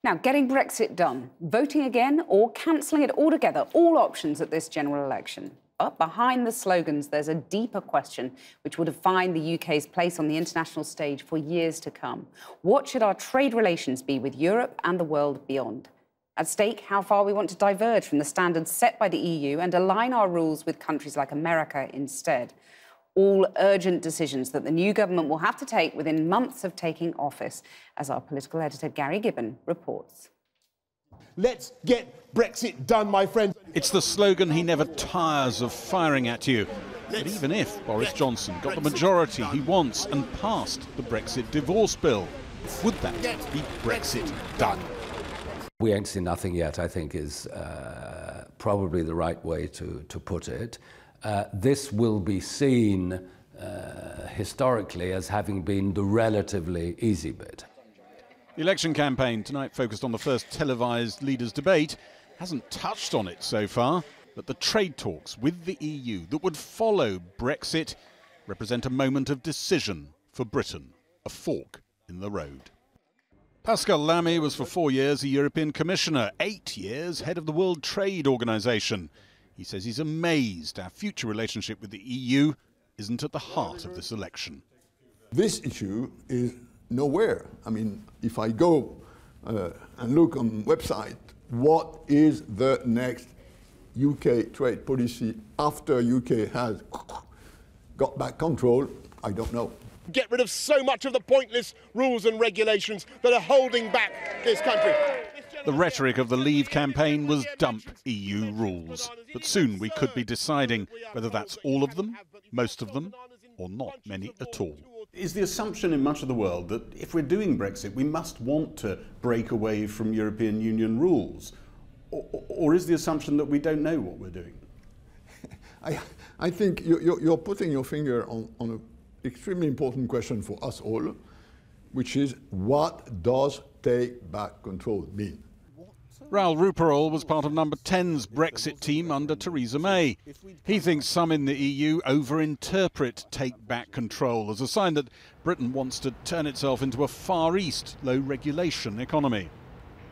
Now, getting Brexit done, voting again or cancelling it altogether, all options at this general election. But behind the slogans, there's a deeper question which will define the UK's place on the international stage for years to come. What should our trade relations be with Europe and the world beyond? At stake, how far we want to diverge from the standards set by the EU and align our rules with countries like America instead. All urgent decisions that the new government will have to take within months of taking office, as our political editor Gary Gibbon reports. Let's get Brexit done, my friends. It's the slogan he never tires of firing at you. But even if Boris Johnson got the majority he wants and passed the Brexit divorce bill, would that be Brexit done? We ain't seen nothing yet, I think, is probably the right way to put it. This will be seen historically as having been the relatively easy bit. The election campaign tonight focused on the first televised leaders' debate. Hasn't touched on it so far, but the trade talks with the EU that would follow Brexit represent a moment of decision for Britain, a fork in the road. Pascal Lamy was for 4 years a European Commissioner, 8 years head of the World Trade Organization. He says he's amazed our future relationship with the EU isn't at the heart of this election. This issue is nowhere. I mean, if I go and look on the website, what is the next UK trade policy after UK has got back control? I don't know. Get rid of so much of the pointless rules and regulations that are holding back this country. The rhetoric of the Leave campaign was dump EU rules. But soon we could be deciding whether that's all of them, most of them, or not many at all. Is the assumption in much of the world that if we're doing Brexit, we must want to break away from European Union rules? Or is the assumption that we don't know what we're doing? I think you're putting your finger on an extremely important question for us all, which is, what does take back control mean? Raoul Ruparel was part of Number 10's Brexit team under Theresa May. He thinks some in the EU overinterpret take back control as a sign that Britain wants to turn itself into a Far East, low-regulation economy.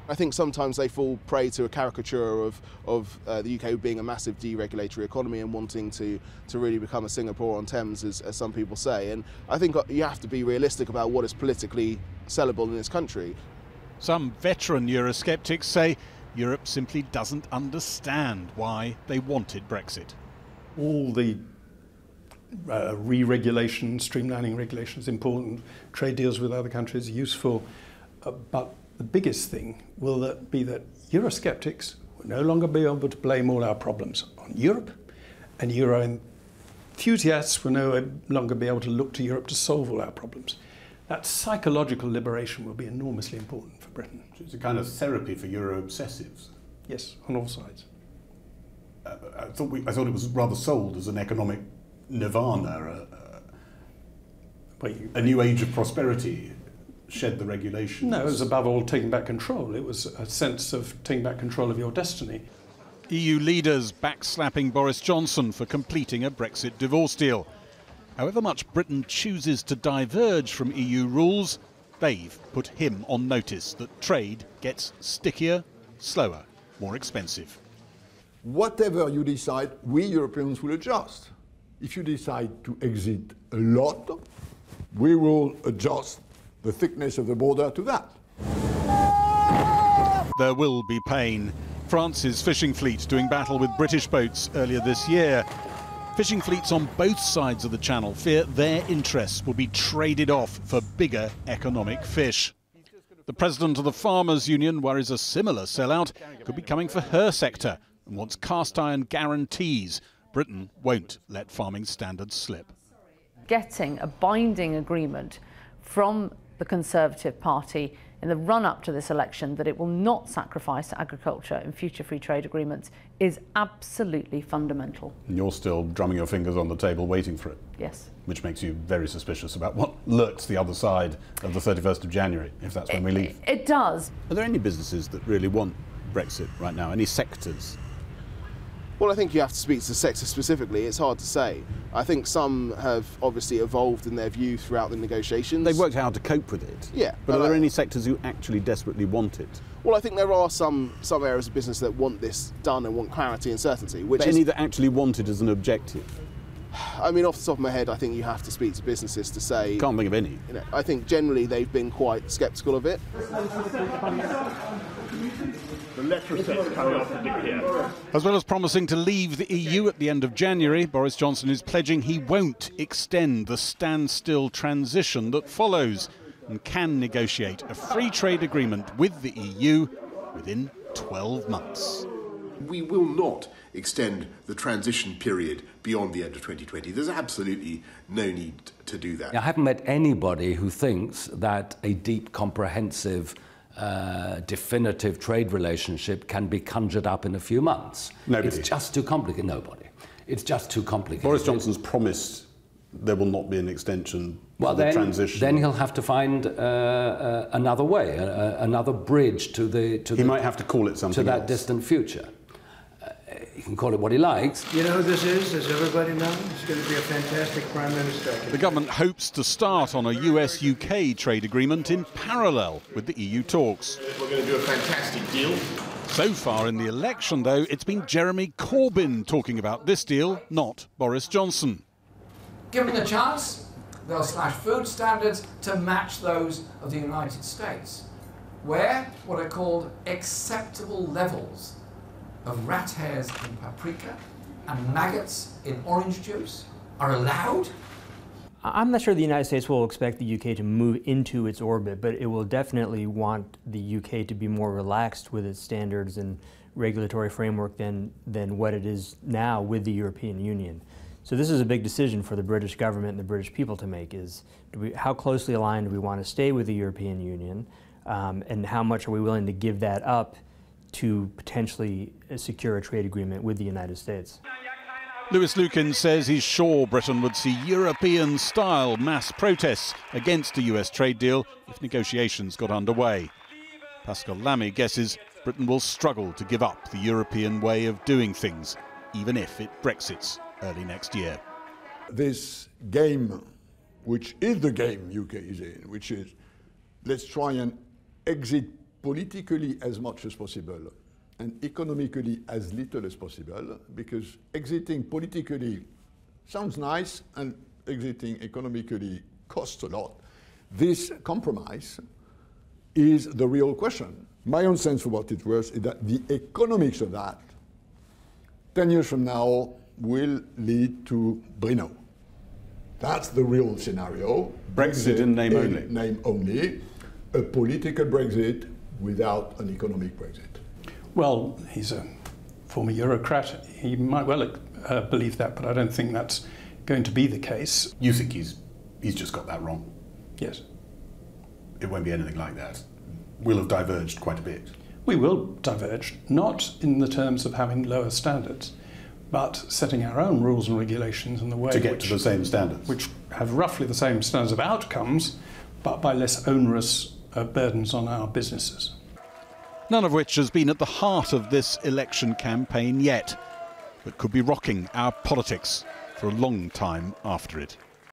I think sometimes they fall prey to a caricature of the UK being a massive deregulatory economy and wanting to really become a Singapore on Thames, as some people say. And I think you have to be realistic about what is politically sellable in this country. Some veteran Eurosceptics say Europe simply doesn't understand why they wanted Brexit. All the re-regulation, streamlining regulation is important. Trade deals with other countries are useful. But the biggest thing will be that Eurosceptics will no longer be able to blame all our problems on Europe, and Euro enthusiasts will no longer be able to look to Europe to solve all our problems. That psychological liberation will be enormously important for Britain. It's a kind of therapy for Euro-obsessives. Yes, on all sides. I thought it was rather sold as an economic nirvana, a new age of prosperity. Shed the regulations. No, it was above all taking back control. It was a sense of taking back control of your destiny. EU leaders backslapping Boris Johnson for completing a Brexit divorce deal. However much Britain chooses to diverge from EU rules, they've put him on notice that trade gets stickier, slower, more expensive. Whatever you decide, we Europeans will adjust. If you decide to exit a lot, we will adjust the thickness of the border to that. There will be pain. France's fishing fleet doing battle with British boats earlier this year. Fishing fleets on both sides of the channel fear their interests will be traded off for bigger economic fish. The president of the Farmers' Union worries a similar sellout could be coming for her sector and wants cast iron guarantees Britain won't let farming standards slip. Getting a binding agreement from the Conservative Party in the run-up to this election that it will not sacrifice agriculture in future free trade agreements is absolutely fundamental. And you're still drumming your fingers on the table waiting for it? Yes. Which makes you very suspicious about what lurks the other side of the 31st of January, if that's when we leave. It does. Are there any businesses that really want Brexit right now? Any sectors? Well, I think you have to speak to the sector specifically. It's hard to say. I think some have obviously evolved in their view throughout the negotiations. They've worked out how to cope with it. Yeah. But are there any sectors who actually desperately want it? Well, I think there are some areas of business that want this done and want clarity and certainty. But any that actually want it as an objective? I mean, off the top of my head, I think you have to speak to businesses to say... Can't think of any. You know, I think generally they've been quite sceptical of it. The letter says coming off the declare. As well as promising to leave the EU at the end of January, Boris Johnson is pledging he won't extend the standstill transition that follows and can negotiate a free trade agreement with the EU within 12 months. We will not extend the transition period beyond the end of 2020. There's absolutely no need to do that. I haven't met anybody who thinks that a deep, comprehensive, definitive trade relationship can be conjured up in a few months. Nobody. It's just too complicated. Nobody. It's just too complicated. Boris Johnson's promised there will not be an extension for the transition. Then he'll have to find another way, another bridge to the... He might have to call it something to that else. Distant future. He can call it what he likes. You know who this is? Does everybody know? He's going to be a fantastic Prime Minister. The government hopes to start on a US-UK trade agreement in parallel with the EU talks. We're going to do a fantastic deal. So far in the election, though, it's been Jeremy Corbyn talking about this deal, not Boris Johnson. Given the chance, they'll slash food standards to match those of the United States, where what are called acceptable levels of rat hairs in paprika and maggots in orange juice are allowed. I'm not sure the United States will expect the UK to move into its orbit, but it will definitely want the UK to be more relaxed with its standards and regulatory framework than what it is now with the European Union. So this is a big decision for the British government and the British people to make, is how closely aligned do we want to stay with the European Union, and how much are we willing to give that up to potentially secure a trade agreement with the United States. Lukens says he's sure Britain would see European-style mass protests against a US trade deal if negotiations got underway. Pascal Lamy guesses Britain will struggle to give up the European way of doing things, even if it Brexits early next year. This game, which is the game UK is in, which is let's try and exit politically as much as possible and economically as little as possible, because exiting politically sounds nice and exiting economically costs a lot. This compromise is the real question. My own sense for what it's worth is that the economics of that 10 years from now will lead to Brno. That's the real scenario. Brexit in name only. Name only. A political Brexit without an economic Brexit. Well, he's a former Eurocrat. He might well believe that, but I don't think that's going to be the case. You think he's just got that wrong? Yes. It won't be anything like that. We'll have diverged quite a bit. We will diverge, not in the terms of having lower standards, but setting our own rules and regulations in the way to get to the same standards, which have roughly the same standards of outcomes, but by less onerous burdens on our businesses. None of which has been at the heart of this election campaign yet, but could be rocking our politics for a long time after it.